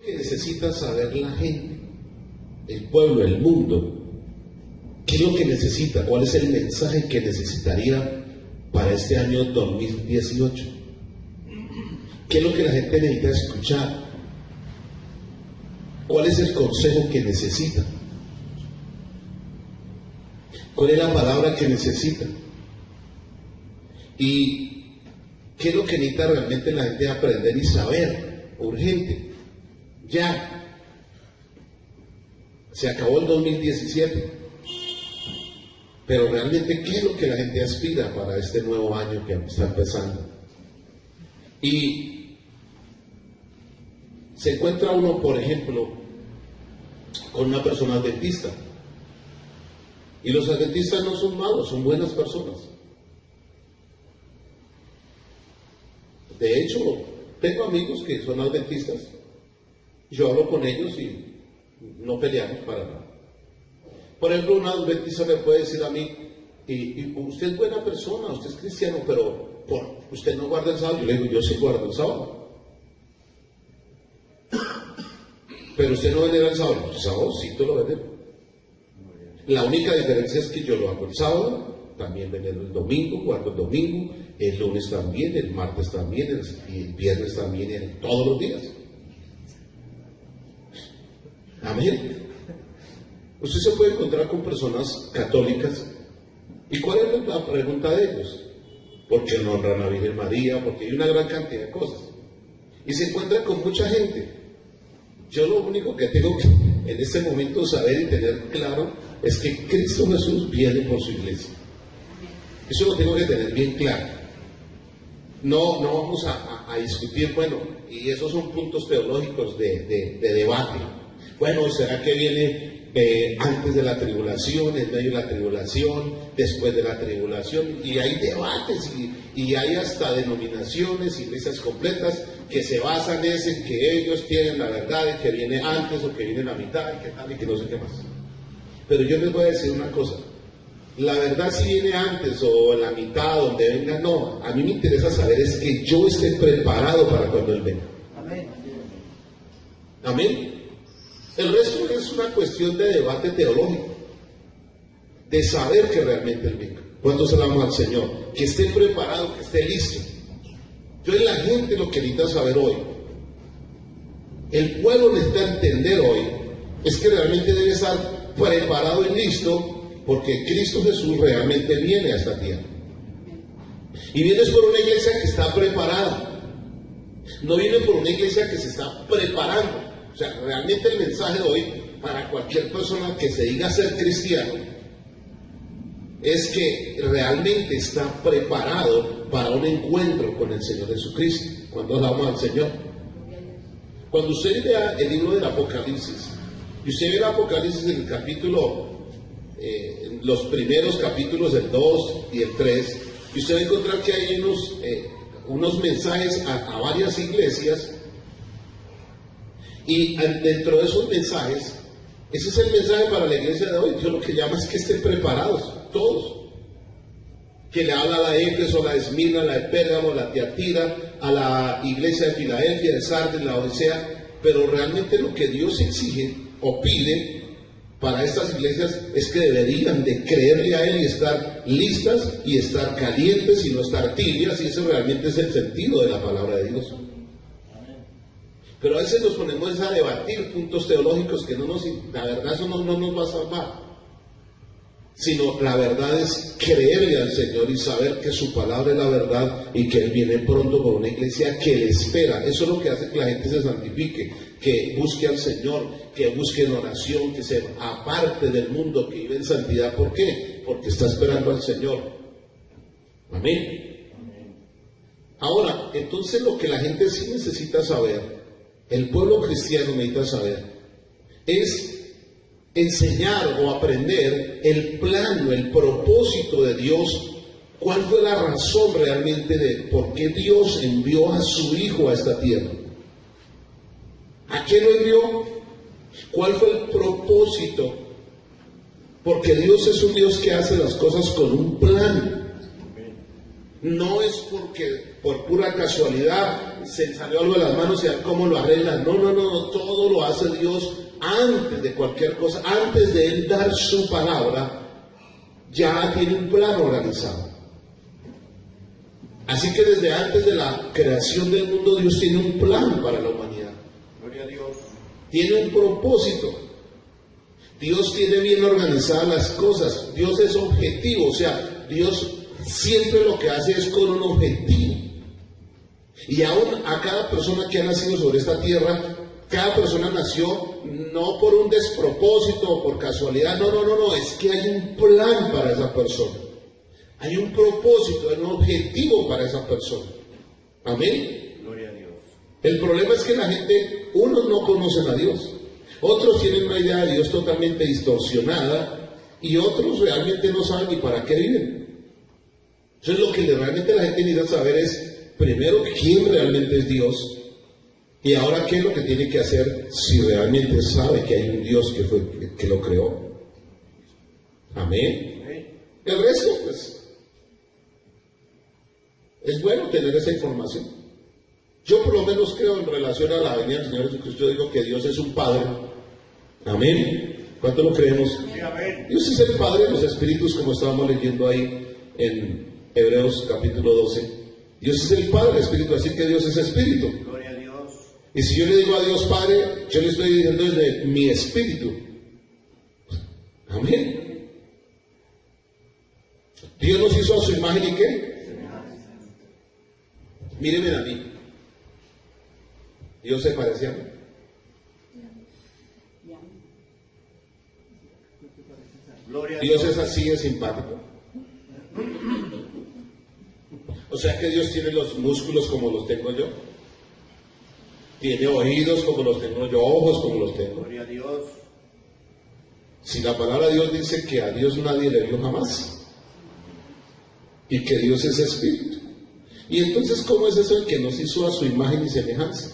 Que necesita saber la gente, el pueblo, el mundo, qué es lo que necesita, cuál es el mensaje que necesitaría para este año 2018, qué es lo que la gente necesita escuchar, cuál es el consejo que necesita, cuál es la palabra que necesita y qué es lo que necesita realmente la gente aprender y saber, urgente. Ya se acabó el 2017, pero realmente ¿qué es lo que la gente aspira para este nuevo año que está empezando? Y se encuentra uno, por ejemplo, con una persona adventista, y los adventistas no son malos, son buenas personas. De hecho, tengo amigos que son adventistas. Yo hablo con ellos y no peleamos para nada. Por ejemplo, un adventista me puede decir a mí, y usted es buena persona, usted es cristiano, pero usted no guarda el sábado. Yo le digo, yo sí guardo el sábado. Pero usted no venera el sábado. El sábado sí te lo venero. La única diferencia es que yo lo hago el sábado, también venero el domingo, guardo el domingo, el lunes también, el martes también, el viernes también, todos los días. Amén. Usted se puede encontrar con personas católicas. ¿Y cuál es la pregunta de ellos? ¿Por qué no honran a Virgen María? Porque hay una gran cantidad de cosas. Y se encuentran con mucha gente. Yo lo único que tengo que en este momento saber y tener claro es que Cristo Jesús viene por su iglesia. Eso lo tengo que tener bien claro. No vamos a discutir, bueno, y esos son puntos teológicos de debate. Bueno, ¿será que viene antes de la tribulación, en medio de la tribulación, después de la tribulación? Y hay debates y hay hasta denominaciones, iglesias completas que se basan en que ellos tienen la verdad y que viene antes o que viene en la mitad y que tal y que no sé qué más. Pero yo les voy a decir una cosa, la verdad si viene antes o en la mitad, donde venga, no, a mí me interesa saber es que yo esté preparado para cuando Él venga. Amén. Amén. El resto es una cuestión de debate teológico, de saber que realmente Él venga. ¿Cuántos alabamos al Señor? Que esté preparado, que esté listo. Entonces la gente lo que necesita saber hoy, el pueblo necesita entender hoy, es que realmente debe estar preparado y listo, porque Cristo Jesús realmente viene a esta tierra. Y vienes por una iglesia que está preparada. No viene por una iglesia que se está preparando. O sea, realmente el mensaje de hoy, para cualquier persona que se diga ser cristiano, es que realmente está preparado para un encuentro con el Señor Jesucristo. Cuando hablamos al Señor. Cuando usted lea el libro del Apocalipsis, y usted ve el Apocalipsis en el capítulo, en los primeros capítulos, el 2 y el 3, y usted va a encontrar que hay unos mensajes a varias iglesias. Y dentro de esos mensajes, ese es el mensaje para la iglesia de hoy. Dios lo que llama es que estén preparados, todos. Que le habla a la Éfeso, a la Esmirna, a la de Pérgamo, a la Tiatira, a la iglesia de Filadelfia, de Sardes, la Odisea. Pero realmente lo que Dios exige o pide para estas iglesias es que deberían de creerle a Él y estar listas y estar calientes y no estar tibias. Y eso realmente es el sentido de la palabra de Dios. Pero a veces nos ponemos a debatir puntos teológicos que la verdad eso no nos va a salvar, sino la verdad es creerle al Señor y saber que su palabra es la verdad y que Él viene pronto por una iglesia que le espera. Eso es lo que hace que la gente se santifique, que busque al Señor, que busque en oración, que se aparte del mundo, que vive en santidad. ¿Por qué? Porque está esperando al Señor. Amén. Ahora, entonces lo que la gente sí necesita saber, el pueblo cristiano necesita saber, es enseñar o aprender el plano, el propósito de Dios. ¿Cuál fue la razón realmente de por qué Dios envió a su Hijo a esta tierra? ¿A qué lo envió? ¿Cuál fue el propósito? Porque Dios es un Dios que hace las cosas con un plan. No es porque por pura casualidad se salió algo de las manos y a ver cómo lo arreglan. No, no, no, todo lo hace Dios antes de cualquier cosa, antes de Él dar su palabra, ya tiene un plan organizado. Así que desde antes de la creación del mundo, Dios tiene un plan para la humanidad. Gloria a Dios. Tiene un propósito. Dios tiene bien organizadas las cosas. Dios es objetivo, o sea, Dios siempre lo que hace es con un objetivo. Y aún a cada persona que ha nacido sobre esta tierra, cada persona nació no por un despropósito o por casualidad, no, es que hay un plan para esa persona. Hay un propósito, hay un objetivo para esa persona. Amén. Gloria a Dios. El problema es que la gente, unos no conocen a Dios, otros tienen una idea de Dios totalmente distorsionada y otros realmente no saben ni para qué viven. Entonces lo que realmente la gente necesita saber es, primero, quién realmente es Dios y ahora qué es lo que tiene que hacer si realmente sabe que hay un Dios que lo creó. Amén. El resto, pues, es bueno tener esa información. Yo por lo menos creo en relación a la venida del Señor Jesucristo, yo digo que Dios es un Padre. Amén. ¿Cuánto lo creemos? Sí, amén. Dios es el Padre de los Espíritus, como estábamos leyendo ahí en Hebreos capítulo 12. Dios es el Padre del Espíritu, así que Dios es Espíritu. Gloria a Dios. Y si yo le digo a Dios Padre, yo le estoy diciendo desde mi espíritu. Amén. Dios nos hizo a su imagen y ¿qué? Mírenme a mí. Dios se parecía a mí. Gloria a Dios Dios. es así de simpático. O sea que Dios tiene los músculos como los tengo yo. Tiene oídos como los tengo yo, ojos como los tengo. Gloria a Dios. Si la palabra de Dios dice que a Dios nadie le vio jamás y que Dios es espíritu. Y entonces, ¿cómo es eso el que nos hizo a su imagen y semejanza?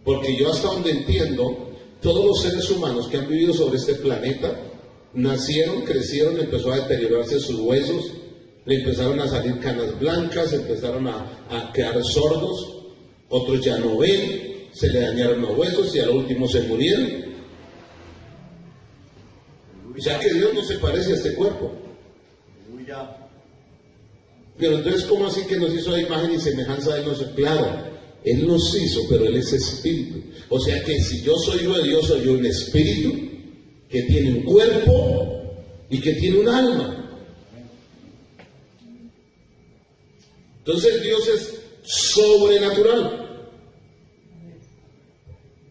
Porque yo hasta donde entiendo, todos los seres humanos que han vivido sobre este planeta nacieron, crecieron, empezó a deteriorarse sus huesos, le empezaron a salir canas blancas, empezaron a quedar sordos, otros ya no ven, se le dañaron los huesos y al último se murieron. O sea que Dios no se parece a este cuerpo. Aleluya. Pero entonces, ¿cómo así que nos hizo a imagen y semejanza de nosotros? Claro, Él nos hizo, pero Él es espíritu. O sea que si yo soy yo de Dios, soy yo un espíritu que tiene un cuerpo y que tiene un alma. Entonces Dios es sobrenatural.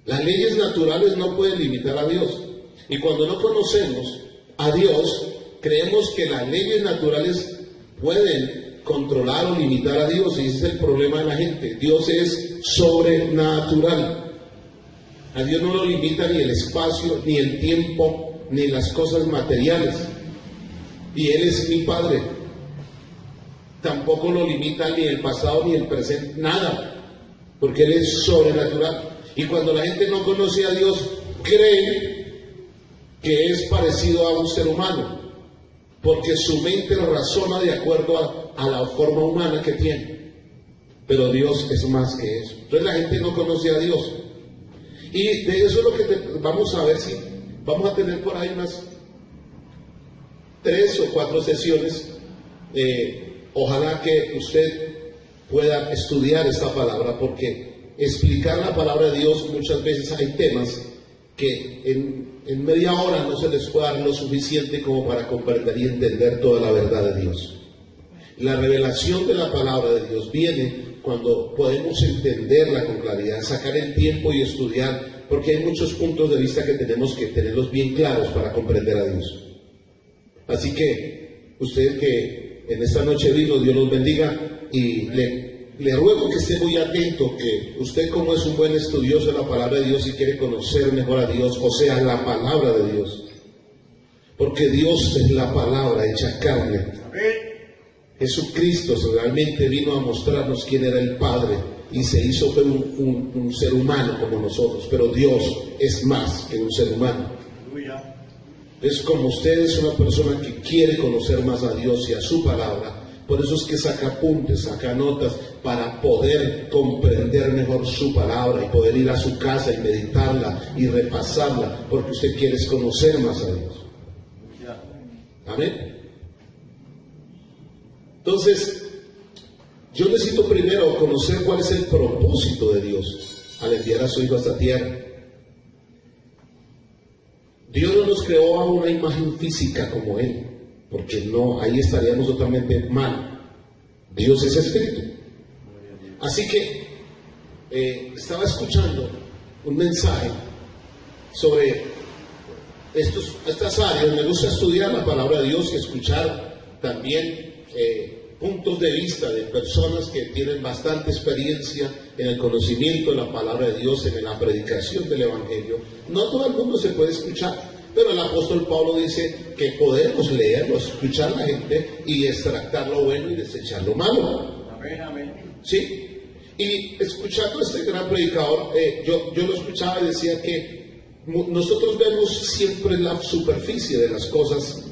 Las leyes naturales no pueden limitar a Dios. Y cuando no conocemos a Dios, creemos que las leyes naturales pueden controlar o limitar a Dios, y ese es el problema de la gente. Dios es sobrenatural. A Dios no lo limita ni el espacio, ni el tiempo, ni las cosas materiales. Y Él es mi Padre. Tampoco lo limita ni el pasado ni el presente, nada, porque Él es sobrenatural. Y cuando la gente no conoce a Dios, cree que es parecido a un ser humano, porque su mente razona de acuerdo a la forma humana que tiene. Pero Dios es más que eso. Entonces la gente no conoce a Dios. Y de eso es lo que vamos a ver si vamos a tener por ahí unas 3 o 4 sesiones. Ojalá que usted pueda estudiar esta palabra, porque explicar la palabra de Dios muchas veces hay temas que en media hora no se les puede dar lo suficiente como para comprender y entender toda la verdad de Dios. La revelación de la palabra de Dios viene cuando podemos entenderla con claridad, sacar el tiempo y estudiar, porque hay muchos puntos de vista que tenemos que tenerlos bien claros para comprender a Dios. Así que usted que en esta noche vino, Dios los bendiga, y le ruego que esté muy atento, que usted, como es un buen estudioso de la palabra de Dios y quiere conocer mejor a Dios, o sea, la palabra de Dios, porque Dios es la palabra hecha carne. Amén. Jesucristo realmente vino a mostrarnos quién era el Padre y se hizo un ser humano como nosotros, pero Dios es más que un ser humano. Aleluya. Es como usted es una persona que quiere conocer más a Dios y a su palabra, Por eso es que saca apuntes, saca notas para poder comprender mejor su palabra y poder ir a su casa y meditarla y repasarla, porque usted quiere conocer más a Dios. Amén. Entonces, yo necesito primero conocer cuál es el propósito de Dios al enviar a su Hijo a esta tierra. Dios no nos creó a una imagen física como Él, porque no, ahí estaríamos totalmente mal. Dios es espíritu. Así que estaba escuchando un mensaje sobre estas áreas. Me gusta estudiar la palabra de Dios y escuchar también puntos de vista de personas que tienen bastante experiencia en el conocimiento de la palabra de Dios, en la predicación del Evangelio. No todo el mundo se puede escuchar, pero el apóstol Pablo dice que podemos leerlo, escuchar a la gente y extractar lo bueno y desechar lo malo. Amén, amén. ¿Sí? Y escuchando a este gran predicador, yo lo escuchaba y decía que nosotros vemos siempre la superficie de las cosas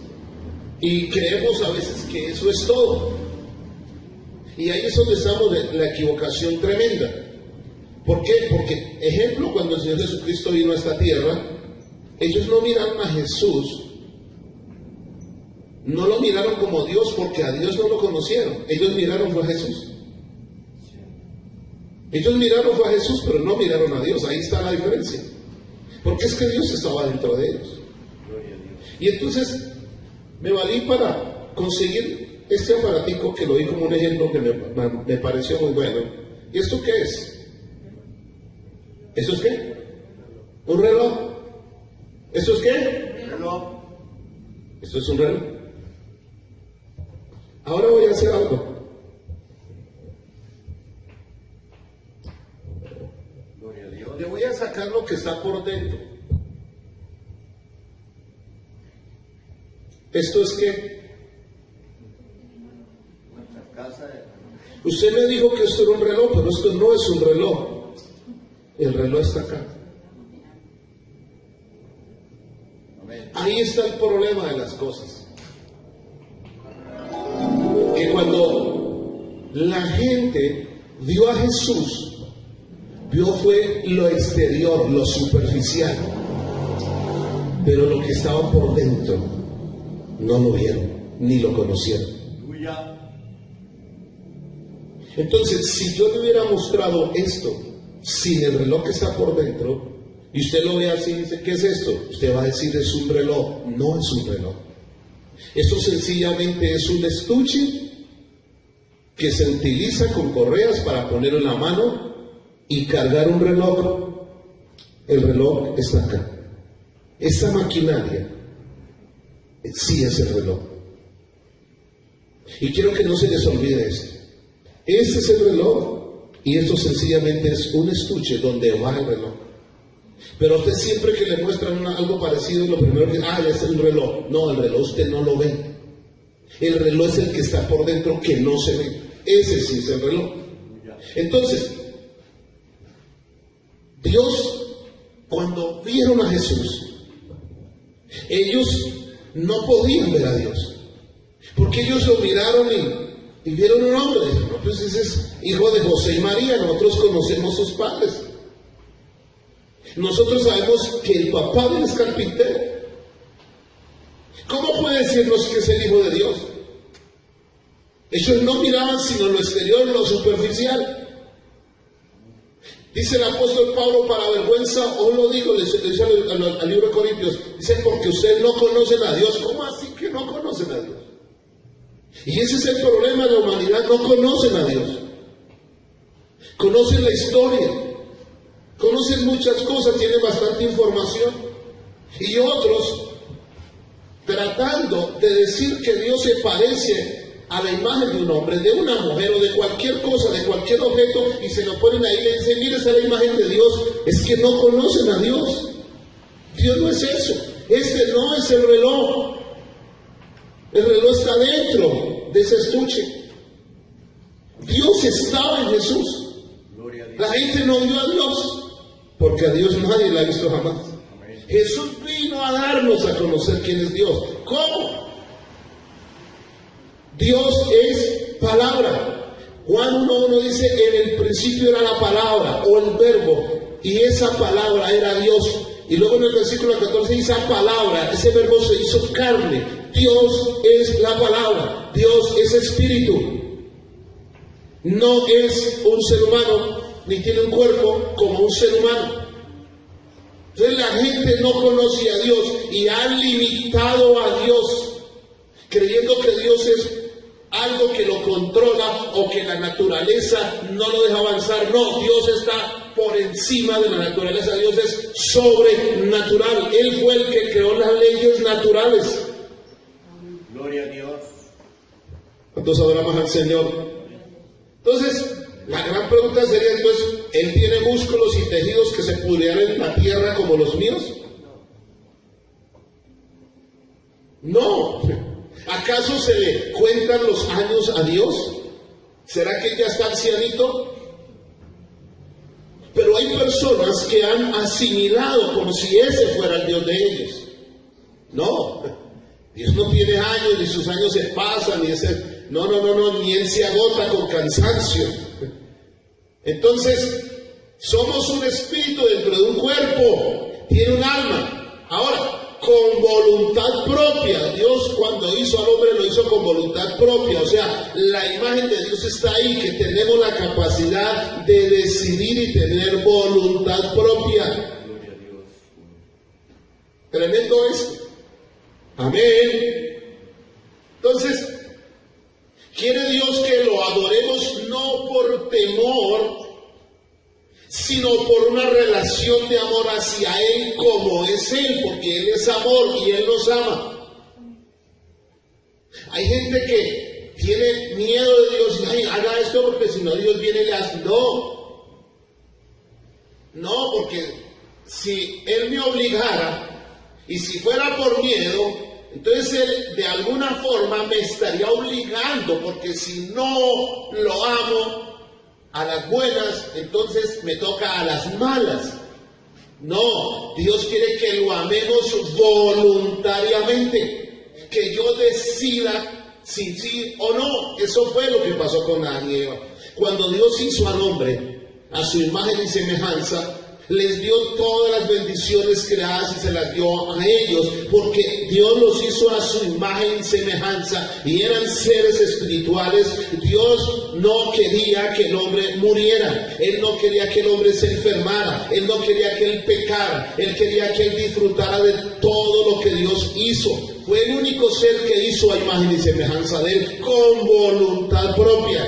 y creemos a veces que eso es todo. Y ahí es donde estamos en la equivocación tremenda. ¿Por qué? Porque, ejemplo, cuando el Señor Jesucristo vino a esta tierra, ellos no miraron a Jesús, no lo miraron como Dios porque a Dios no lo conocieron. Ellos miraron fue a Jesús. Ellos miraron fue a Jesús, pero no miraron a Dios. Ahí está la diferencia. Porque es que Dios estaba dentro de ellos. Y entonces me valí para conseguir este aparatico que lo vi como un ejemplo que me pareció muy bueno. ¿Y esto qué es? ¿Esto es qué? ¿Un reloj? ¿Esto es qué? Reloj. Esto es un reloj. Ahora voy a hacer algo. Gloria a Dios. Le voy a sacar lo que está por dentro. ¿Esto es qué? Nuestra casa de... Usted me dijo que esto era un reloj, pero esto no es un reloj. El reloj está acá. Amén. Ahí está el problema de las cosas. Que cuando la gente vio a Jesús, vio fue lo exterior, lo superficial. Pero lo que estaba por dentro, no lo vieron, ni lo conocieron. Tuya. Entonces, si yo le hubiera mostrado esto sin el reloj que está por dentro, y usted lo ve así y dice, ¿qué es esto? Usted va a decir, es un reloj. No es un reloj. Esto sencillamente es un estuche que se utiliza con correas para ponerlo en la mano y cargar un reloj. El reloj está acá. Esta maquinaria sí es el reloj. Y quiero que no se les olvide esto. Este es el reloj y esto sencillamente es un estuche donde va el reloj. Pero a usted siempre que le muestran algo parecido, lo primero que es el reloj. No, el reloj usted no lo ve. El reloj es el que está por dentro que no se ve. Ese sí es el reloj. Entonces, Dios, cuando vieron a Jesús, ellos no podían ver a Dios. Porque ellos lo miraron y vieron un hombre. No, pues ese es hijo de José y María. Nosotros conocemos sus padres. Nosotros sabemos que el papá de él es carpintero. ¿Cómo puede decirnos que es el Hijo de Dios? Ellos no miraban sino lo exterior, lo superficial. Dice el apóstol Pablo, para vergüenza os lo digo, le dice al libro de Corintios, dice, porque ustedes no conocen a Dios. ¿Cómo así que no conocen a Dios? Y ese es el problema de la humanidad, no conocen a Dios. Conocen la historia, conocen muchas cosas, tienen bastante información. Y otros, tratando de decir que Dios se parece a la imagen de un hombre, de una mujer o de cualquier cosa, de cualquier objeto, y se lo ponen ahí y le dicen, mire, esa es la imagen de Dios. Es que no conocen a Dios. Dios no es eso. Este no es el reloj. El reloj está dentro de ese estuche. Dios estaba en Jesús. Gloria a Dios. La gente no vio a Dios, porque a Dios nadie la ha visto jamás. Amén. Jesús vino a darnos a conocer quién es Dios. ¿Cómo? Dios es palabra. Juan 1:1 dice, en el principio era la palabra o el verbo, y esa palabra era Dios. Y luego en el versículo 14 dice, esa palabra, ese verbo se hizo carne. Dios es la palabra, Dios es espíritu. No es un ser humano, ni tiene un cuerpo como un ser humano. Entonces la gente no conoce a Dios y ha limitado a Dios, creyendo que Dios es algo que lo controla o que la naturaleza no lo deja avanzar. No, Dios está por encima de la naturaleza. Dios es sobrenatural. Él fue el que creó las leyes naturales. Gloria a Dios. ¿Cuántos adoramos al Señor? Entonces, la gran pregunta sería entonces, ¿Él tiene músculos y tejidos que se pudrieran en la tierra como los míos? No. ¿Acaso se le cuentan los años a Dios? ¿Será que ya está ancianito? Pero hay personas que han asimilado como si ese fuera el Dios de ellos. No, Dios no tiene años, ni sus años se pasan, ni ese... No, ni Él se agota con cansancio. Entonces, somos un espíritu dentro de un cuerpo, tiene un alma. Ahora, con voluntad propia. Dios cuando hizo al hombre lo hizo con voluntad propia. O sea, la imagen de Dios está ahí, que tenemos la capacidad de decidir y tener voluntad propia. Tremendo esto. Amén. Entonces, quiere Dios que lo adoremos no por temor, sino por una relación de amor hacia Él como es Él, porque Él es amor y Él nos ama. Hay gente que tiene miedo de Dios y ay, haga esto porque si no Dios viene y le hace. No, porque si Él me obligara y si fuera por miedo, entonces Él de alguna forma me estaría obligando, porque si no lo amo a las buenas, entonces me toca a las malas. No, Dios quiere que lo amemos voluntariamente, que yo decida si sí o no. Eso fue lo que pasó con Adán y Eva. Cuando Dios hizo al hombre a su imagen y semejanza, les dio todas las bendiciones creadas y se las dio a ellos, porque Dios los hizo a su imagen y semejanza y eran seres espirituales. Dios no quería que el hombre muriera, Él no quería que el hombre se enfermara, Él no quería que él pecara, Él quería que él disfrutara de todo lo que Dios hizo. Fue el único ser que hizo a imagen y semejanza de Él con voluntad propia,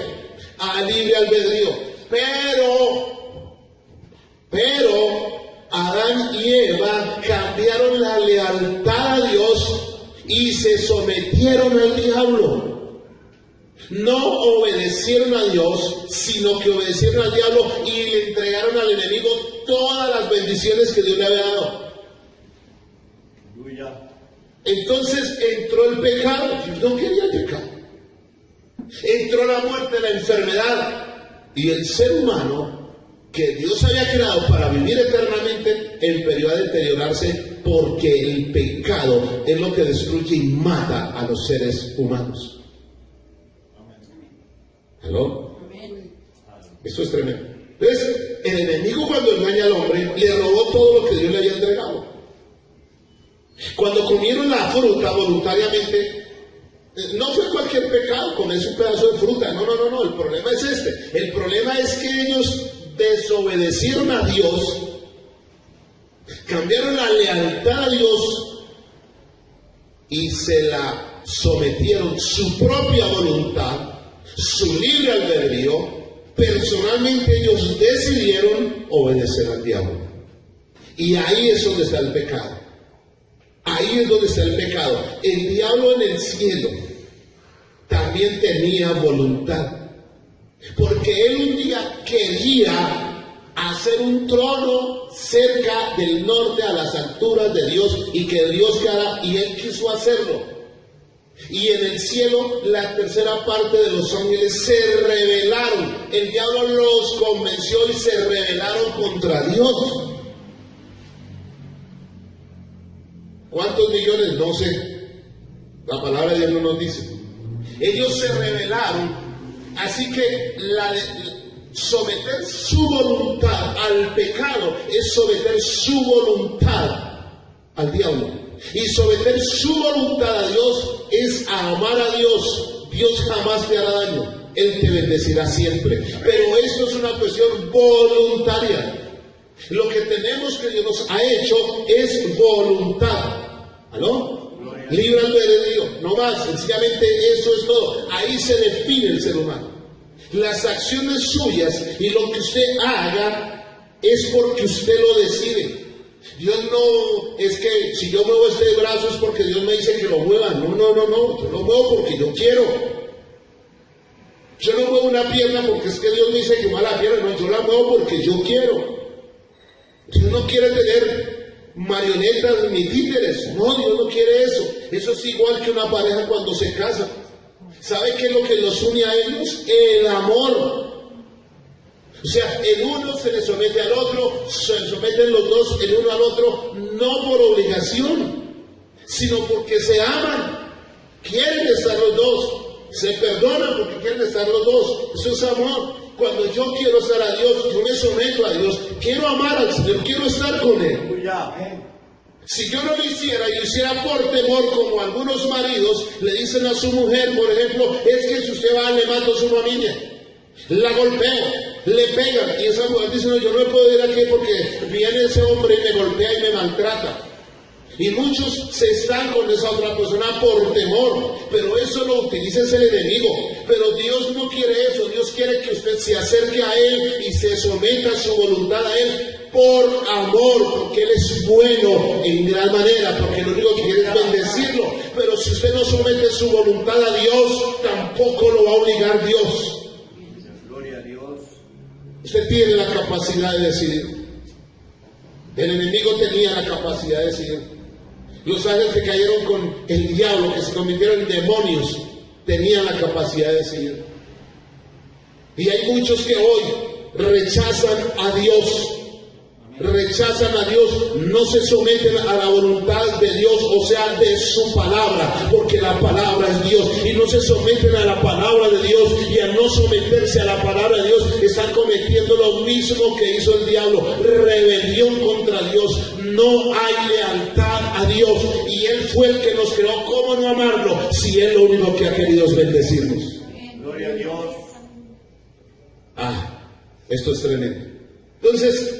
a libre albedrío. Pero Adán y Eva cambiaron la lealtad a Dios y se sometieron al diablo. No obedecieron a Dios, sino que obedecieron al diablo y le entregaron al enemigo todas las bendiciones que Dios le había dado. Entonces entró el pecado. Dios no quería el pecado. Entró la muerte, la enfermedad, y el ser humano que Dios había creado para vivir eternamente empezó a deteriorarse, porque el pecado es lo que destruye y mata a los seres humanos. ¿Aló? Esto es tremendo. Entonces, el enemigo, cuando engaña al hombre, le robó todo lo que Dios le había entregado. Cuando comieron la fruta voluntariamente, no fue cualquier pecado comerse un pedazo de fruta. No. El problema es este. El problema es que ellos desobedecieron a Dios, cambiaron la lealtad a Dios y se la sometieron, su propia voluntad, su libre albedrío. Personalmente ellos decidieron obedecer al diablo. Y ahí es donde está el pecado. Ahí es donde está el pecado. El diablo en el cielo también tenía voluntad, porque él un día quería hacer un trono cerca del norte, a las alturas de Dios, y que Dios quedara, y él quiso hacerlo. Y en el cielo la tercera parte de los ángeles se rebelaron. El diablo los convenció y se rebelaron contra Dios. ¿Cuántos millones? No sé. La palabra de Dios no nos dice. Ellos se rebelaron Así que someter su voluntad al pecado es someter su voluntad al diablo. Y someter su voluntad a Dios es amar a Dios. Dios jamás te hará daño. Él te bendecirá siempre. Pero esto es una cuestión voluntaria. Lo que tenemos que Dios nos ha hecho es voluntad. ¿Aló? Libre albedrío, no más. Sencillamente eso es todo. Ahí se define el ser humano. Las acciones suyas y lo que usted haga es porque usted lo decide. Dios no es que si yo muevo este brazo es porque Dios me dice que lo mueva. No. Yo lo muevo porque yo quiero. Yo no muevo una pierna porque es que Dios me dice que mueva la pierna. No, yo la muevo porque yo quiero. Dios no quiere tener marionetas ni títeres. No, Dios no quiere eso. Eso es igual que una pareja cuando se casa. ¿Sabe qué es lo que los une a ellos? El amor. O sea, el uno se le somete al otro, se someten los dos el uno al otro, no por obligación, sino porque se aman. Quieren estar los dos. Se perdonan porque quieren estar los dos. Eso es amor. Cuando yo quiero estar a Dios, yo me someto a Dios. Quiero amar al Señor, quiero estar con Él. Si yo no lo hiciera y lo hiciera por temor, como algunos maridos le dicen a su mujer, por ejemplo, es que si usted va le mato a su familia, la golpeo, le pegan, y esa mujer dice, no, yo no me puedo ir aquí porque viene ese hombre y me golpea y me maltrata. Y muchos se están con esa otra persona por temor, pero eso lo utiliza el enemigo. Pero Dios no quiere eso. Dios quiere que usted se acerque a Él y se someta su voluntad a Él por amor, porque Él es bueno en gran manera, porque lo único que quiere es bendecirlo. Pero si usted no somete su voluntad a Dios, tampoco lo va a obligar Dios. Gloria a Dios. Usted tiene la capacidad de decidir. El enemigo tenía la capacidad de decidir. Los ángeles que cayeron con el diablo, que se convirtieron en demonios, tenían la capacidad de decidir. Y hay muchos que hoy rechazan a Dios. Rechazan a Dios, no se someten a la voluntad de Dios, o sea, de su palabra, porque la palabra es Dios, y no se someten a la palabra de Dios, y al no someterse a la palabra de Dios, están cometiendo lo mismo que hizo el diablo, rebelión contra Dios. No hay lealtad a Dios, y Él fue el que nos creó. ¿Cómo no amarlo si Él lo único que ha querido es bendecirnos? Gloria a Dios. Esto es tremendo. Entonces,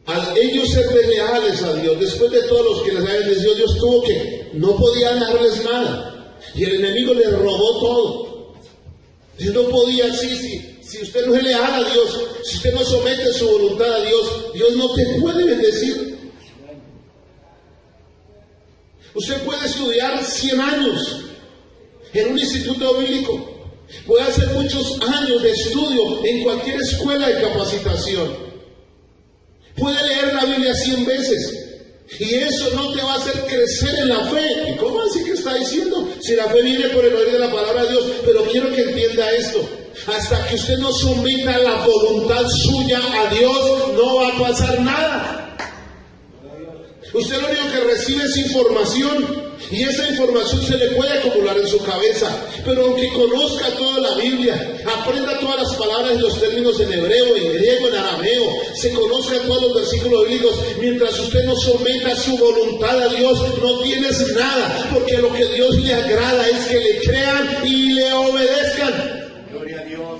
al ellos ser leales a Dios, después de todos los que les habían bendecido, Dios tuvo que, no podía darles nada, y el enemigo les robó todo. Dios no podía, si usted no es leal a Dios, si usted no somete su voluntad a Dios, Dios no te puede bendecir. Usted puede estudiar 100 años en un instituto bíblico, puede hacer muchos años de estudio en cualquier escuela de capacitación. Puede leer la Biblia 100 veces y eso no te va a hacer crecer en la fe. ¿Y cómo así que está diciendo? Si la fe viene por el oír de la palabra de Dios. Pero quiero que entienda esto. Hasta que usted no someta la voluntad suya a Dios, no va a pasar nada. Usted lo único que recibe es información, y esa información se le puede acumular en su cabeza, pero aunque conozca toda la Biblia, aprenda todas las palabras y los términos en hebreo, en griego, en arameo, se conozca todos los versículos bíblicos, mientras usted no someta su voluntad a Dios, no tienes nada, porque lo que Dios le agrada es que le crean y le obedezcan. Gloria a Dios.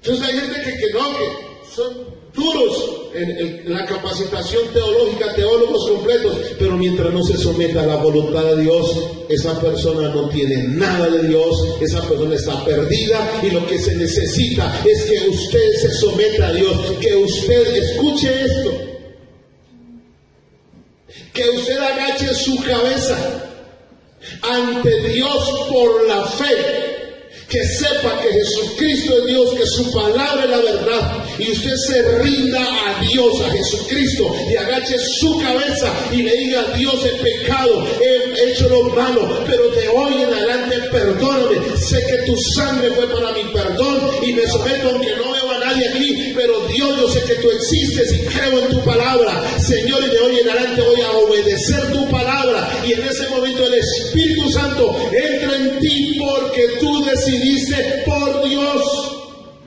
Entonces hay gente que son duros en la capacitación teológica, teólogos completos, pero mientras no se someta a la voluntad de Dios, esa persona no tiene nada de Dios, esa persona está perdida, y lo que se necesita es que usted se someta a Dios, que usted escuche esto, que usted agache su cabeza ante Dios por la fe, que sepa que Jesucristo es Dios, que su palabra es la verdad, y usted se rinda a Dios, a Jesucristo, y agache su cabeza y le diga: Dios, he pecado, he hecho lo malo, pero de hoy en adelante perdóname, sé que tu sangre fue para mi perdón, y me someto aunque no veo a nadie aquí, pero Dios Dios, yo sé que tú existes y creo en tu palabra, Señor, y de hoy en adelante voy a obedecer tu palabra. Y en ese momento el Espíritu Santo entra en ti porque tú decidiste por Dios.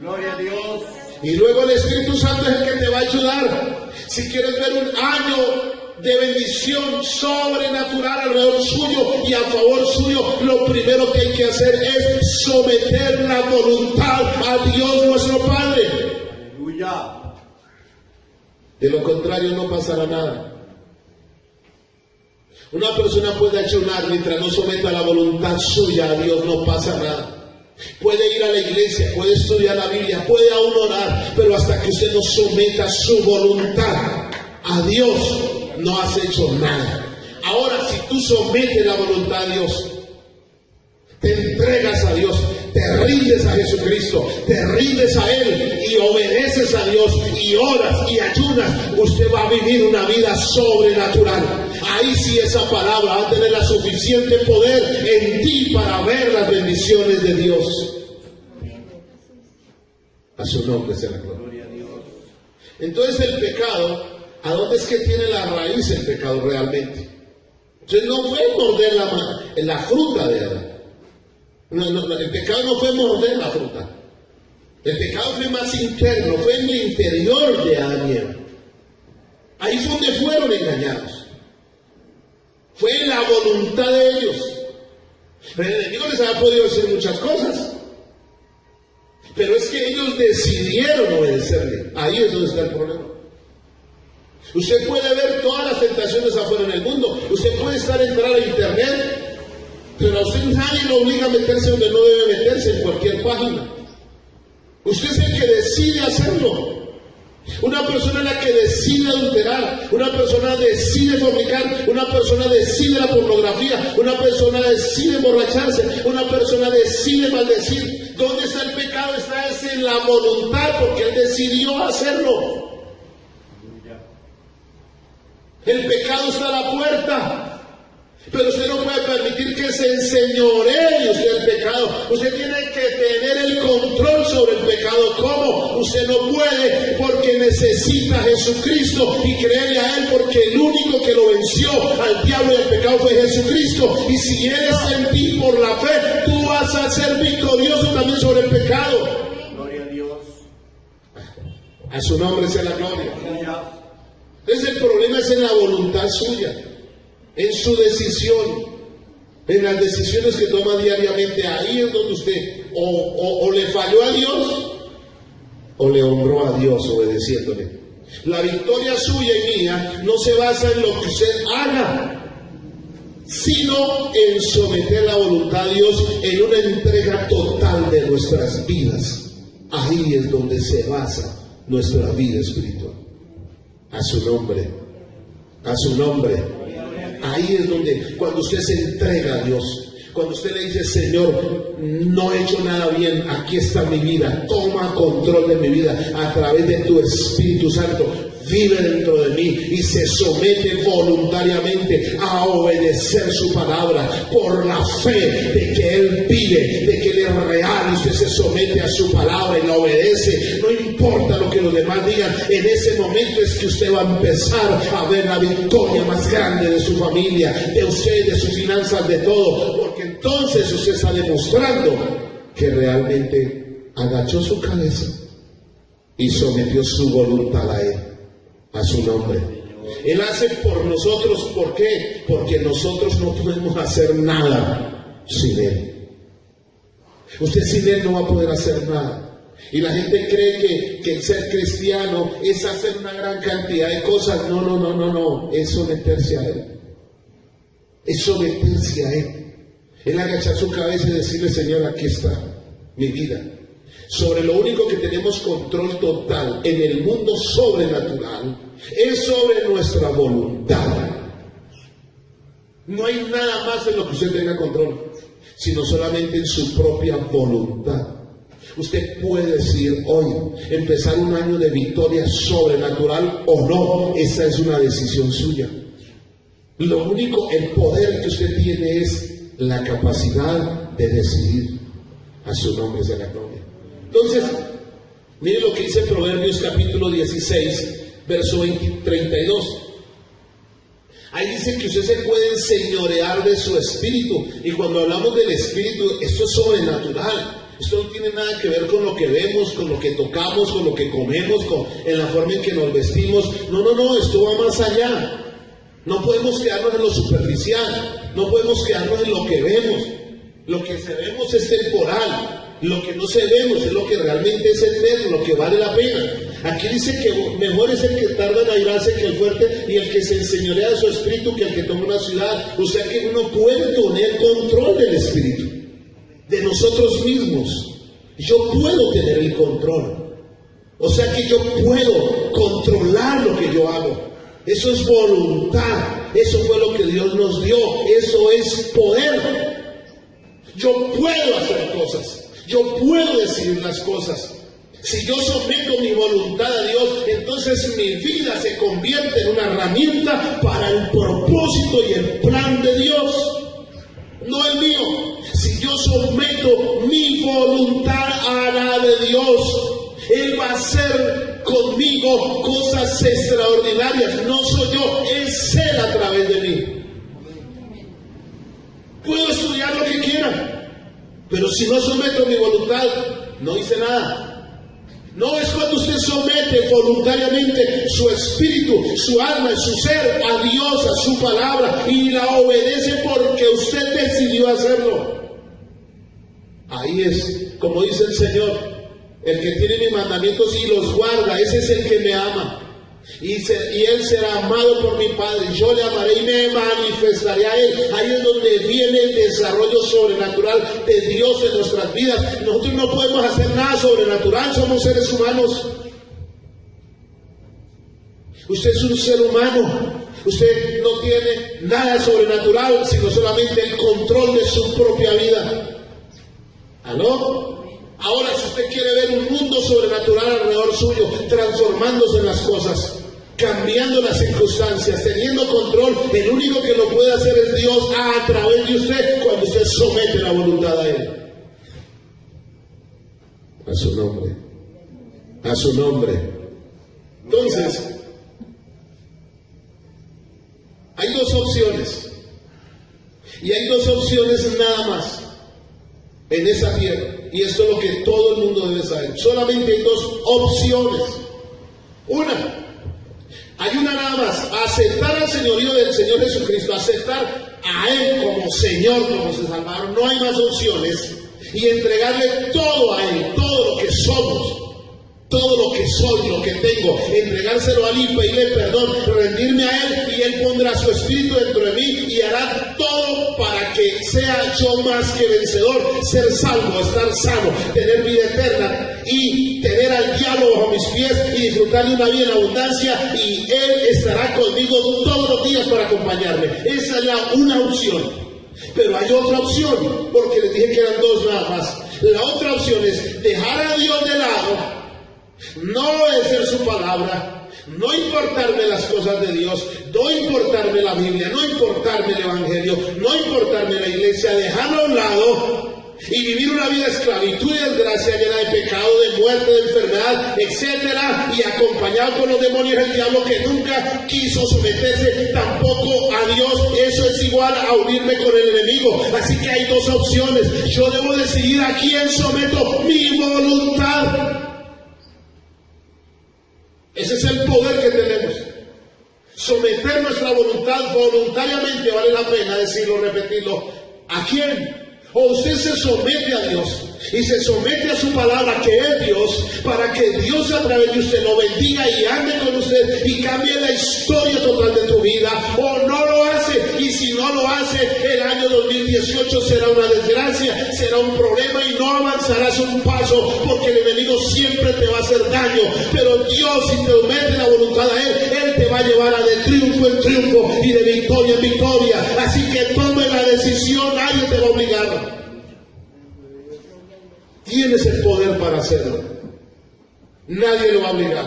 Gloria a Dios. Y luego el Espíritu Santo es el que te va a ayudar. Si quieres ver un año de bendición sobrenatural alrededor suyo y a favor suyo, lo primero que hay que hacer es someter la voluntad a Dios nuestro Padre. Aleluya. De lo contrario no pasará nada. Una persona puede ayunar mientras no someta la voluntad suya a Dios, no pasa nada. Puede ir a la iglesia, puede estudiar la Biblia, puede aún orar, pero hasta que usted no someta su voluntad a Dios, no has hecho nada. Ahora, si tú sometes la voluntad a Dios, te entregas a Dios, te rindes a Jesucristo, te rindes a Él y obedeces a Dios y oras y ayunas, usted va a vivir una vida sobrenatural. Ahí sí esa palabra va a tener la suficiente poder en ti para ver las bendiciones de Dios. A su nombre sea la gloria. Entonces el pecado, ¿a dónde es que tiene la raíz el pecado realmente? Entonces no fue morder la fruta de Adán. No, el pecado no fue morder la fruta. El pecado fue más interno, fue en el interior de Adán y Eva. Ahí fue donde fueron engañados. Fue en la voluntad de ellos. Pero el enemigo les había podido decir muchas cosas. Pero es que ellos decidieron obedecerle. Ahí es donde está el problema. Usted puede ver todas las tentaciones afuera en el mundo. Usted puede entrar a internet, pero a usted nadie lo obliga a meterse donde no debe meterse, en cualquier página. Usted es el que decide hacerlo. Una persona es la que decide adulterar, una persona decide fornicar, una persona decide la pornografía, una persona decide emborracharse, una persona decide maldecir. ¿Dónde está el pecado? Está en la voluntad, porque él decidió hacerlo. El pecado está a la puerta. Pero usted no puede permitir que se enseñoree usted el pecado. Usted tiene que tener el control sobre el pecado. ¿Cómo? Usted no puede, porque necesita a Jesucristo y creerle a Él, porque el único que lo venció al diablo y al pecado fue Jesucristo. Y si Él es en ti por la fe, tú vas a ser victorioso también sobre el pecado. Gloria a Dios. A su nombre sea la gloria. Aleluya. Entonces el problema es en la voluntad suya, en su decisión, en las decisiones que toma diariamente. Ahí es donde usted o le falló a Dios o le honró a Dios obedeciéndole. La victoria suya y mía no se basa en lo que usted haga, sino en someter la voluntad a Dios, en una entrega total de nuestras vidas. Ahí es donde se basa nuestra vida espiritual. A su nombre, a su nombre. Ahí es donde, cuando usted se entrega a Dios, cuando usted le dice: Señor, no he hecho nada bien, aquí está mi vida, toma control de mi vida a través de tu Espíritu Santo, vive dentro de mí, y se somete voluntariamente a obedecer su palabra por la fe de que Él vive, de que Él es real, y usted se somete a su palabra y la obedece. No importa lo que los demás digan, en ese momento es que usted va a empezar a ver la victoria más grande de su familia, de usted, de sus finanzas, de todo, porque entonces usted está demostrando que realmente agachó su cabeza y sometió su voluntad a Él. A su nombre. Él hace por nosotros. ¿Por qué? Porque nosotros no podemos hacer nada sin Él. Usted sin Él no va a poder hacer nada. Y la gente cree que el ser cristiano es hacer una gran cantidad de cosas. No. Es someterse a Él. Es someterse a Él. Él agachar su cabeza y decirle: Señor, aquí está mi vida. Sobre lo único que tenemos control total en el mundo sobrenatural es sobre nuestra voluntad. No hay nada más en lo que usted tenga control, sino solamente en su propia voluntad. Usted puede decidir hoy empezar un año de victoria sobrenatural o no. Esa es una decisión suya. Lo único, el poder que usted tiene es la capacidad de decidir. A su nombre sea la gloria. Entonces, Mire lo que dice Proverbios capítulo 16, verso 32. Ahí dice que usted se puede enseñorear de su espíritu. Y cuando hablamos del espíritu, esto es sobrenatural. Esto no tiene nada que ver con lo que vemos, con lo que tocamos, con lo que comemos, en la forma en que nos vestimos. No, esto va más allá. No podemos quedarnos en lo superficial. No podemos quedarnos en lo que vemos. Lo que se vemos es temporal. Lo que no se vemos es lo que realmente es eterno, lo que vale la pena. Aquí dice que mejor es el que tarda en airarse que el fuerte, y el que se enseñorea de su espíritu que el que toma una ciudad. O sea que uno puede tener control del espíritu, de nosotros mismos. Yo puedo tener el control. O sea que yo puedo controlar lo que yo hago. Eso es voluntad. Eso fue lo que Dios nos dio. Eso es poder. Yo puedo hacer cosas. Yo puedo decidir las cosas. Si yo someto mi voluntad a Dios, entonces mi vida se convierte en una herramienta para el propósito y el plan de Dios, no el mío. Si yo someto mi voluntad a la de Dios, Él va a hacer conmigo cosas extraordinarias. No soy yo, es Él a través de mí. Puedo estudiar lo que quiera, pero si no someto mi voluntad, no hice nada. No es cuando usted somete voluntariamente su espíritu, su alma y su ser a Dios, a su palabra, y la obedece porque usted decidió hacerlo. Ahí es, como dice el Señor, el que tiene mis mandamientos y los guarda, ese es el que me ama. Y Él será amado por mi Padre. Yo le amaré y me manifestaré a Él. Ahí es donde viene el desarrollo sobrenatural de Dios en nuestras vidas. Nosotros no podemos hacer nada sobrenatural, somos seres humanos. Usted es un ser humano. Usted no tiene nada sobrenatural, sino solamente el control de su propia vida. ¿Aló? Ahora, si usted quiere ver un mundo sobrenatural alrededor suyo, transformándose en las cosas, cambiando las circunstancias, teniendo control, el único que lo puede hacer es Dios a través de usted, cuando usted somete la voluntad a Él. A su nombre. A su nombre. Entonces, hay dos opciones. Y hay dos opciones nada más en esa tierra. Y esto es lo que todo el mundo debe saber. Solamente hay dos opciones. Hay una nada más: aceptar al señorío del Señor Jesucristo, aceptar a Él como Señor, como su Salvador. No hay más opciones. Y entregarle todo a Él, todo lo que somos, todo lo que soy, lo que tengo, entregárselo a Él y pedirle perdón, rendirme a Él, y Él pondrá su espíritu dentro de mí y hará todo para que sea yo más que vencedor, ser salvo, estar sano, tener vida eterna y tener al diablo bajo mis pies y disfrutar de una vida en abundancia, y Él estará conmigo todos los días para acompañarme. Esa es una opción. Pero hay otra opción, porque les dije que eran dos nada más. La otra opción es dejar a Dios de lado, no obedecer su palabra, no importarme las cosas de Dios, no importarme la Biblia, no importarme el Evangelio, no importarme la iglesia, dejarlo a un lado y vivir una vida de esclavitud y desgracia, llena de pecado, de muerte, de enfermedad, etcétera, y acompañado por los demonios del diablo, que nunca quiso someterse tampoco a Dios. Eso es igual a unirme con el enemigo. Así que hay dos opciones. Yo debo decidir a quién someto mi voluntad. Ese es el poder que tenemos. Someter nuestra voluntad voluntariamente, vale la pena decirlo, repetirlo. ¿A quién? O usted se somete a Dios y se somete a su palabra, que es Dios, para que Dios a través de usted lo bendiga y ande con usted y cambie la historia total de tu vida. O no lo hace, y si no lo hace, el año 2018 será una desgracia, será un problema y no avanzarás un paso, porque el enemigo siempre te va a hacer daño. Pero Dios, si te somete la voluntad a Él te va a llevar a de triunfo en triunfo y de victoria en victoria. Así que tome la decisión, nadie te va a obligar. Tienes el poder para hacerlo. Nadie lo va a obligar.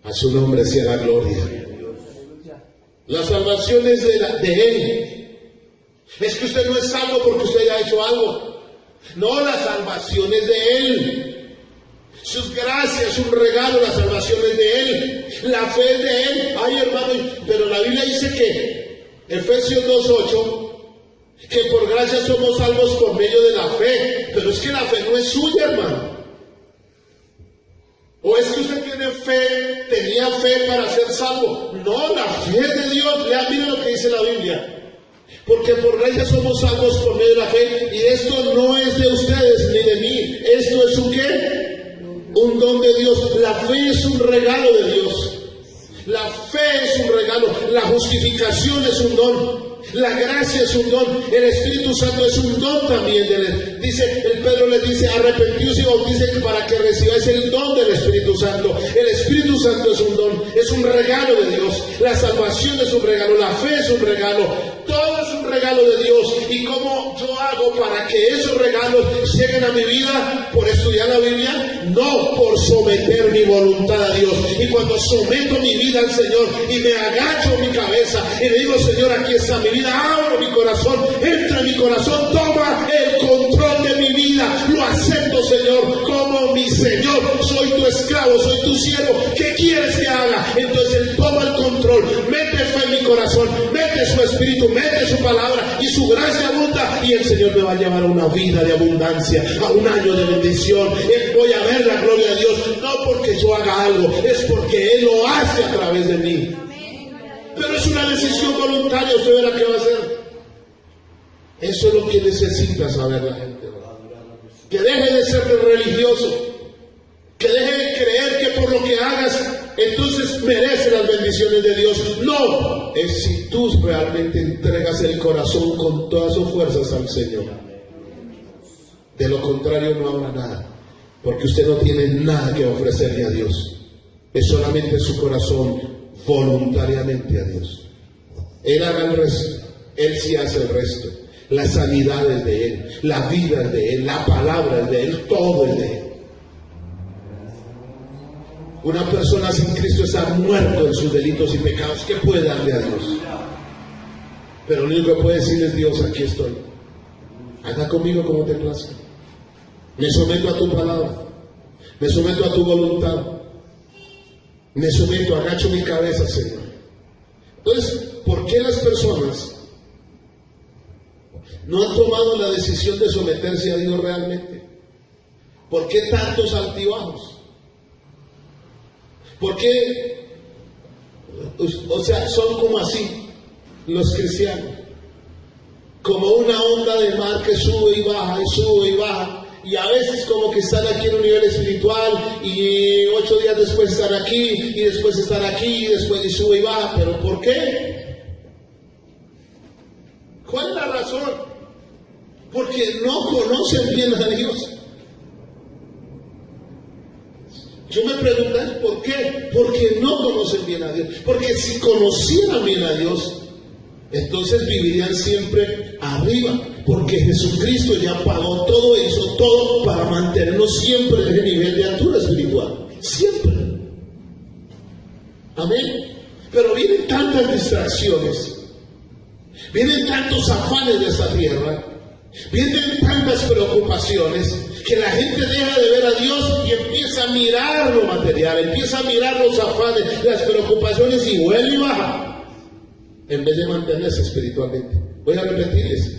A su nombre sea la gloria. La salvación es de Él. Es que usted no es salvo porque usted haya hecho algo. No, la salvación es de Él. Sus gracias, un regalo, la salvación es de Él, la fe es de Él. Ay, hermano, pero la Biblia dice que, Efesios 2:8, que por gracia somos salvos por medio de la fe. Pero es que la fe no es suya, hermano. ¿O es que usted tenía fe para ser salvo? No, la fe es de Dios. Mire lo que dice la Biblia. Porque por gracia somos salvos por medio de la fe. Y esto no es de ustedes ni de mí. Esto es un ¿qué? Un don de Dios. La fe es un regalo de Dios. La fe es un regalo. La justificación es un don. La gracia es un don. El Espíritu Santo es un don también. El Pedro les dice: arrepentíos y bautícense para que recibáis el don del Espíritu Santo. El Espíritu Santo es un don, es un regalo de Dios. La salvación es un regalo, la fe es un regalo. Todo es un regalo de Dios. ¿Y cómo yo hago para que esos regalos lleguen a mi vida? ¿Por estudiar la Biblia? No, por someter mi voluntad a Dios. Y cuando someto mi vida al Señor y me agacho mi cabeza y le digo: Señor, aquí está mi vida, abro mi corazón, entra en mi corazón, toma el control de mi vida, lo acepto, Señor, como mi Señor. Soy tu esclavo, soy tu siervo. ¿Qué quieres que haga? Entonces Él toma el control, mete fe en mi corazón, mete su Espíritu, mete su palabra y su gracia abunda, y el Señor me va a llevar a una vida de abundancia, a un año de bendición. Voy a ver la gloria de Dios, no porque yo haga algo, es porque Él lo hace a través de mí. Pero es una decisión voluntaria. Usted verá qué va a hacer. Eso es lo que necesita saber la gente. Que deje de ser religioso, que deje de creer que por lo que hagas entonces merece las bendiciones de Dios. No, es si tú realmente entregas el corazón con todas sus fuerzas al Señor. De lo contrario no habrá nada, porque usted no tiene nada que ofrecerle a Dios. Es solamente su corazón voluntariamente a Dios. Él haga el resto, Él sí hace el resto. La sanidad es de Él, la vida es de Él, la palabra es de Él, todo es de Él. Una persona sin Cristo está muerto en sus delitos y pecados. ¿Qué puede darle a Dios? Pero lo único que puede decirle es: Dios, aquí estoy. Anda conmigo como te plazca. Me someto a tu palabra, me someto a tu voluntad, me someto, agacho mi cabeza, Señor. Entonces, ¿por qué las personas no han tomado la decisión de someterse a Dios realmente? ¿Por qué tantos altibajos? ¿Por qué? O sea, son como así los cristianos, como una onda de mar que sube y baja y sube y baja. Y a veces como que están aquí en un nivel espiritual y 8 días después están aquí y después están aquí y después y sube y baja. ¿Pero por qué? ¿Cuál es la razón? Porque no conocen bien a Dios. Yo me pregunto: ¿por qué? Porque no conocen bien a Dios. Porque si conocieran bien a Dios, entonces vivirían siempre arriba. Porque Jesucristo ya pagó todo, hizo todo para mantenernos siempre en ese nivel de altura espiritual. Siempre. Amén. Pero vienen tantas distracciones, vienen tantos afanes de esta tierra, vienen tantas preocupaciones, que la gente deja de ver a Dios y empieza a mirar lo material, empieza a mirar los afanes, las preocupaciones, y vuelve y baja, en vez de mantenerse espiritualmente. Voy a repetirles: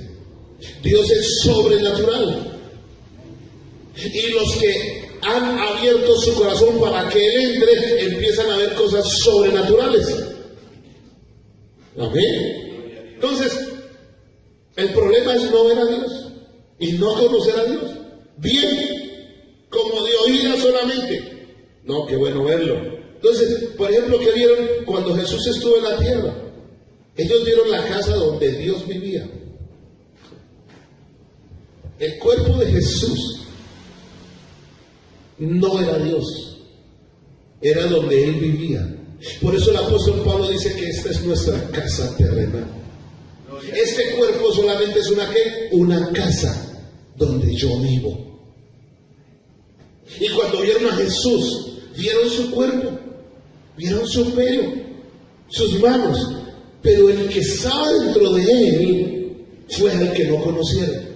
Dios es sobrenatural, y los que han abierto su corazón para que Él entre, empiezan a ver cosas sobrenaturales. Amén. Entonces, el problema es no ver a Dios y no conocer a Dios bien, como de oídas solamente. No, qué bueno verlo. Entonces, por ejemplo, ¿qué vieron cuando Jesús estuvo en la tierra? Ellos vieron la casa donde Dios vivía. El cuerpo de Jesús no era Dios, era donde Él vivía. Por eso el apóstol Pablo dice que esta es nuestra casa terrenal. Este cuerpo solamente es una casa donde yo vivo. Y cuando vieron a Jesús, vieron su cuerpo, vieron su pelo, sus manos, pero el que estaba dentro de Él fue el que no conocieron.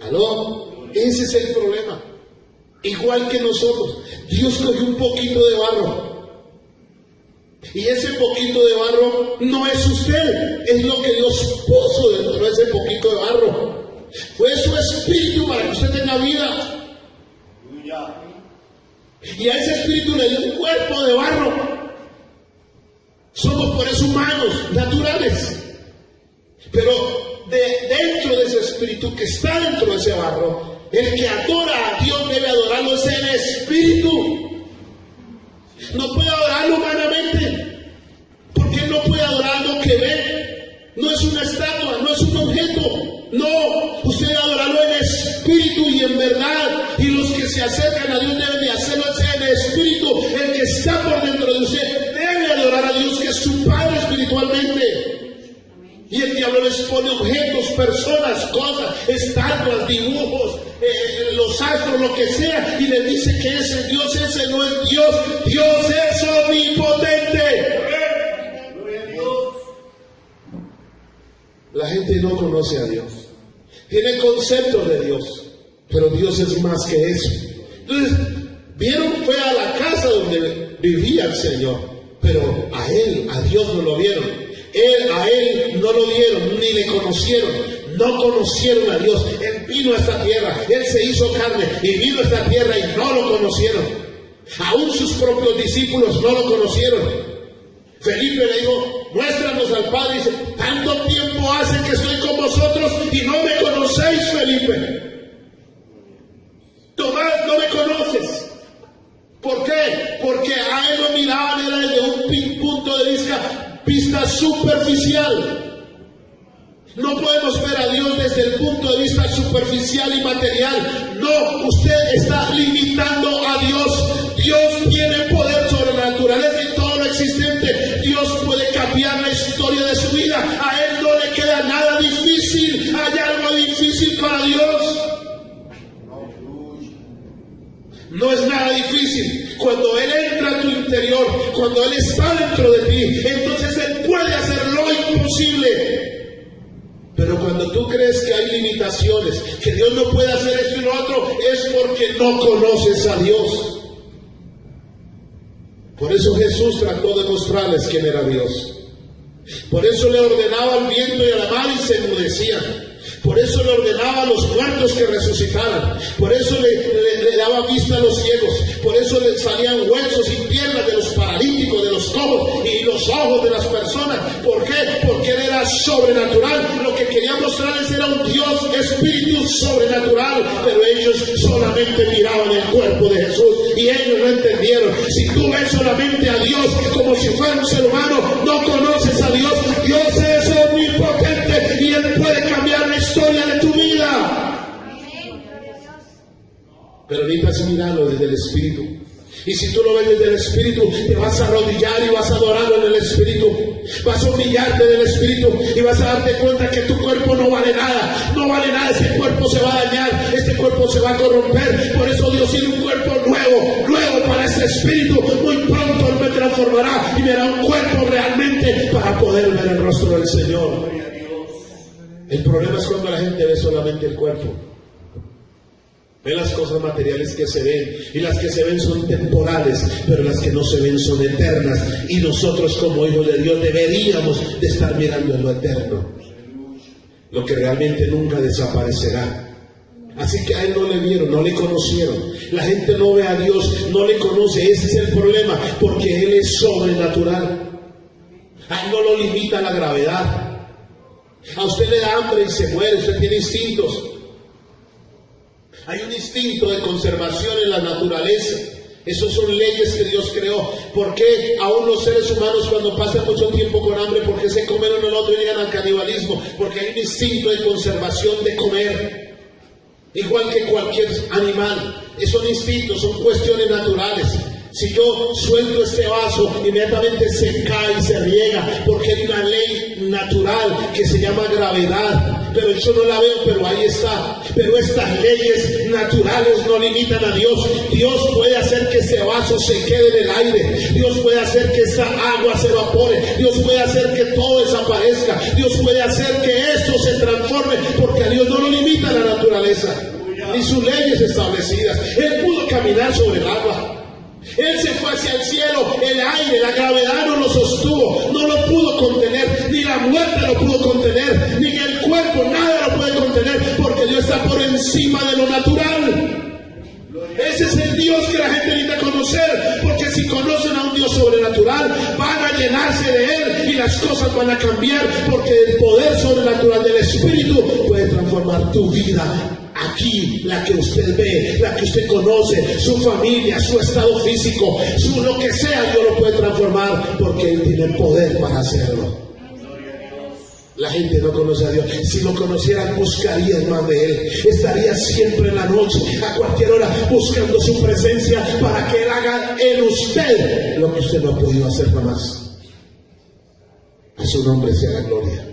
¿Aló? Ese es el problema. igual que nosotros. Dios cogió un poquito de barro. Y ese poquito de barro no es usted, es lo que Dios puso dentro de ese poquito de barro. Fue su espíritu para que usted tenga vida. Y a ese espíritu le dio un cuerpo de barro. Somos por eso humanos, naturales. Pero dentro de ese espíritu que está dentro de ese barro, el que adora a Dios debe adorarlo es el espíritu. No puede adorarlo humanamente, porque él no puede adorar lo que ve. No es una estatua, no es un objeto. No, usted debe adorarlo en espíritu y en verdad. Y los que se acercan a Dios deben de hacerlo en espíritu. El que está por dentro de usted debe adorar a Dios, que es su Padre espiritualmente. Y el diablo les pone objetos, personas, cosas, estatuas, dibujos, los astros, lo que sea, y les dice que ese Dios, ese no es Dios. Dios es omnipotente. La gente no conoce a Dios, tiene conceptos de Dios, pero Dios es más que eso. Entonces, vieron, fue a la casa donde vivía el Señor, pero a él, a Dios no lo vieron. A él no lo vieron, ni le conocieron, no conocieron a Dios. Él vino a esta tierra, él se hizo carne y vino a esta tierra y no lo conocieron. Aún sus propios discípulos no lo conocieron. Felipe le dijo, muéstranos al Padre. Y dice, tanto tiempo hace que estoy con vosotros y no me conocéis, Felipe. Tomás, no me conoces. ¿Por qué? Porque a él lo miraban era desde un punto de vista superficial. No podemos ver a Dios desde el punto de vista superficial y material. No, usted está limitando a Dios. Dios tiene poder sobre la naturaleza y todo lo existente. Dios puede cambiar la historia de su vida. A él no le queda nada difícil. Hay algo difícil para Dios. No es nada difícil. Cuando Él entra a tu interior, cuando Él está dentro de ti, entonces Él puede hacer lo imposible. Pero cuando tú crees que hay limitaciones, que Dios no puede hacer esto y lo otro, es porque no conoces a Dios. Por eso Jesús trató de mostrarles quién era Dios. Por eso le ordenaba al viento y a la mar y se enmudecían. Por eso le ordenaba a los muertos que resucitaran. Por eso le daba vista a los ciegos. Por eso le salían huesos y piernas de los paralíticos, de los cojos y los ojos de las personas. ¿Por qué? Porque Él era sobrenatural. Lo que quería mostrarles era un Dios, espíritu sobrenatural. Pero ellos solamente miraban el cuerpo de Jesús y ellos no entendieron. Si tú ves solamente a Dios como si fuera un ser humano, no conoces a Dios. Dios es omnipotente y Él puede cambiar la historia de tu vida. Pero necesitas mirarlo desde el Espíritu. Y si tú lo ves desde el Espíritu, te vas a arrodillar y vas a adorarlo en el Espíritu. Vas a humillarte en el Espíritu y vas a darte cuenta que tu cuerpo no vale nada. No vale nada, este cuerpo se va a dañar, este cuerpo se va a corromper. Por eso Dios tiene un cuerpo nuevo para ese Espíritu. Muy pronto Él me transformará y me dará un cuerpo realmente para poder ver el rostro del Señor. El problema es cuando la gente ve solamente el cuerpo. Ve las cosas materiales que se ven, y las que se ven son temporales, pero las que no se ven son eternas. Y nosotros como hijos de Dios deberíamos de estar mirando en lo eterno, lo que realmente nunca desaparecerá. Así que a Él no le vieron, no le conocieron. La gente no ve a Dios, no le conoce. Ese es el problema, porque Él es sobrenatural. A Él no lo limita la gravedad. A usted le da hambre y se muere, usted tiene instintos. Hay un instinto de conservación en la naturaleza. Esas son leyes que Dios creó. ¿Por qué aún los seres humanos cuando pasan mucho tiempo con hambre, por qué se comen uno al otro y llegan al canibalismo? Porque hay un instinto de conservación de comer. Igual que cualquier animal. Son instintos, son cuestiones naturales. Si yo suelto este vaso, inmediatamente se cae y se riega, porque hay una ley natural que se llama gravedad. Pero yo no la veo, pero ahí está. Pero estas leyes naturales no limitan a Dios. Dios puede hacer que ese vaso se quede en el aire. Dios puede hacer que esa agua se evapore. Dios puede hacer que todo desaparezca. Dios puede hacer que esto se transforme, porque a Dios no lo limita la naturaleza. ni sus leyes establecidas. Él pudo caminar sobre el agua. Él se fue hacia el cielo, el aire, la gravedad no lo sostuvo, no lo pudo contener, ni la muerte lo pudo contener, ni el cuerpo, nada lo puede contener, porque Dios está por encima de lo natural. Ese es el Dios que la gente necesita conocer, porque si conocen a un Dios sobrenatural, van a llenarse de Él y las cosas van a cambiar, porque el poder sobrenatural del Espíritu puede transformar tu vida. Aquí, la que usted ve, la que usted conoce, su familia, su estado físico, su lo que sea, Dios lo puede transformar, porque Él tiene poder para hacerlo. La gente no conoce a Dios. Si lo conocieran, buscarían más de Él. Estaría siempre en la noche, a cualquier hora, buscando su presencia para que Él haga en usted lo que usted no ha podido hacer jamás. A su nombre sea la gloria.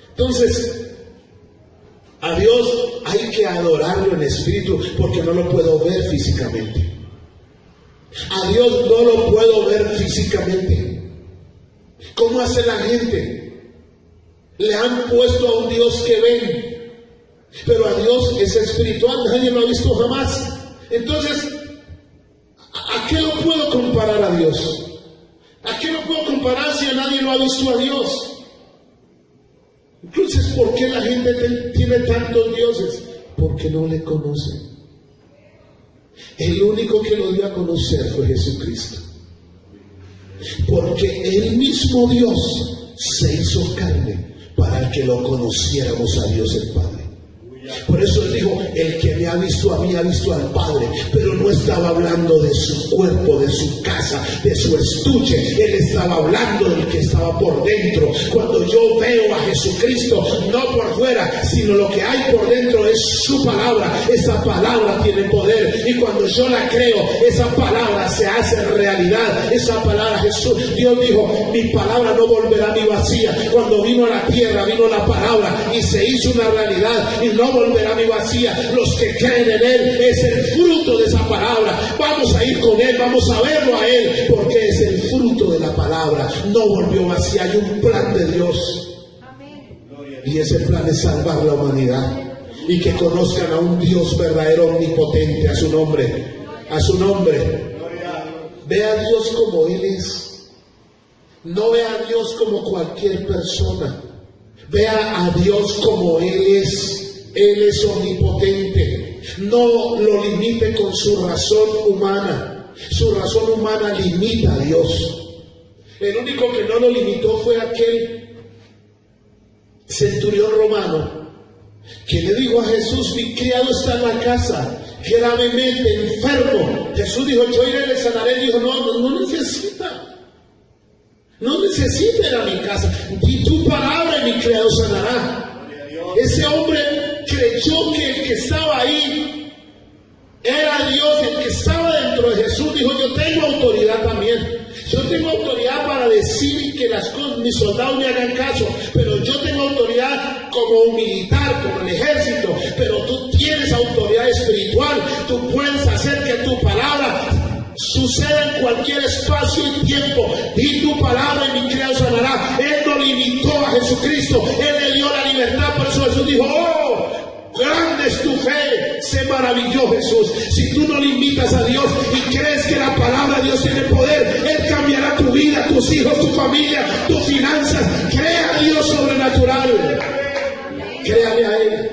Entonces, a Dios hay que adorarlo en espíritu, porque no lo puedo ver físicamente. A Dios no lo puedo ver físicamente. ¿Cómo hace la gente? Le han puesto a un Dios que ven, pero a Dios es espiritual, nadie lo ha visto jamás. Entonces, ¿a qué lo puedo comparar a Dios? ¿A qué lo puedo comparar si a nadie lo ha visto a Dios? Entonces, ¿por qué la gente tiene tantos dioses? Porque no le conocen. El único que lo dio a conocer fue Jesucristo. Porque el mismo Dios se hizo carne para que lo conociéramos a Dios el Padre. Por eso Él dijo: el que me ha visto a mí ha visto al Padre. Pero no estaba hablando de su cuerpo, de su casa, de su estuche. Él estaba hablando del que estaba por dentro. Cuando yo veo a Jesucristo, no por fuera, sino lo que hay por dentro es su palabra. Esa palabra tiene poder, y cuando yo la creo, esa palabra se hace realidad. Esa palabra, Dios dijo: mi palabra no volverá a mí vacía. Cuando vino a la tierra, vino la palabra y se hizo una realidad, y no volverá a mi vacía. Los que creen en Él, es el fruto de esa palabra. Vamos a ir con Él, vamos a verlo a Él, porque es el fruto de la palabra. No volvió vacía. Hay un plan de Dios. Y ese plan es salvar la humanidad, y que conozcan a un Dios verdadero, omnipotente. A su nombre, a su nombre. Ve a Dios como Él es. No ve a Dios como cualquier persona. Vea a Dios como Él es. Él es omnipotente. No lo limite con su razón humana. Su razón humana limita a Dios. El único que no lo limitó fue aquel centurión romano que le dijo a Jesús: mi criado está en la casa, gravemente enfermo. Jesús dijo: yo iré y le sanaré. Él dijo: no necesita. No necesita ir a mi casa. Di tu palabra y mi criado sanará. Ese hombre creyó que el que estaba ahí era Dios, el que estaba dentro de Jesús. Dijo: yo tengo autoridad también. Yo tengo autoridad para decir que las cosas, mis soldados me hagan caso, pero yo tengo autoridad como un militar, como el ejército. Pero tú tienes autoridad espiritual. Tú puedes hacer que tu palabra suceda en cualquier espacio y tiempo. Di tu palabra y mi criado sanará. Él no limitó a Jesucristo, Él le dio la libertad. Por eso Jesús dijo: oh, grande es tu fe. Se maravilló Jesús. Si tú no limitas a Dios y crees que la palabra de Dios tiene poder, Él cambiará tu vida, tus hijos, tu familia, tus finanzas. Crea a Dios sobrenatural. Créale a Él.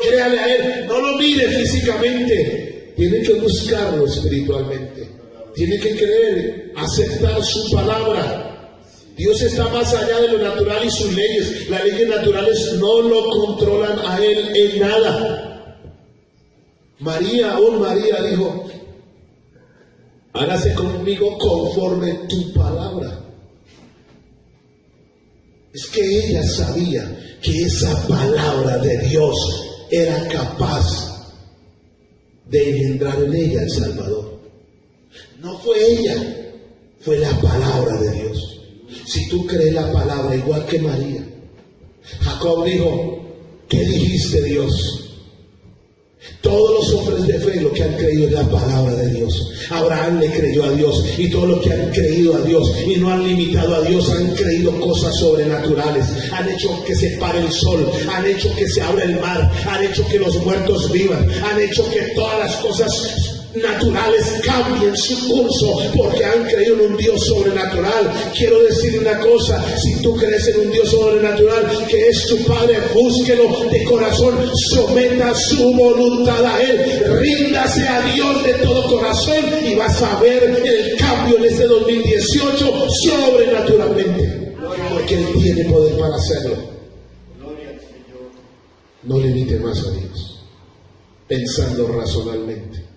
Créale a Él. No lo mire físicamente. Tiene que buscarlo espiritualmente. Tiene que creer, aceptar su palabra. Dios está más allá de lo natural y sus leyes. Las leyes naturales no lo controlan a Él en nada. María dijo: hágase conmigo conforme tu palabra. Es que ella sabía que esa palabra de Dios era capaz de engendrar en ella el Salvador. No fue ella, fue la palabra de Dios. Si tú crees la palabra igual que María, Jacob dijo: ¿qué dijiste, Dios? Todos los hombres de fe lo que han creído es la palabra de Dios. Abraham le creyó a Dios, y todos los que han creído a Dios y no han limitado a Dios han creído cosas sobrenaturales. Han hecho que se pare el sol, han hecho que se abra el mar, han hecho que los muertos vivan, han hecho que todas las cosas naturales cambien su curso porque han creído en un Dios sobrenatural. Quiero decir una cosa: si tú crees en un Dios sobrenatural que es tu Padre, búsquelo de corazón, someta su voluntad a Él, ríndase a Dios de todo corazón y vas a ver el cambio en este 2018 sobrenaturalmente, porque Él tiene poder para hacerlo. Gloria al Señor. No limite más a Dios, pensando razonalmente.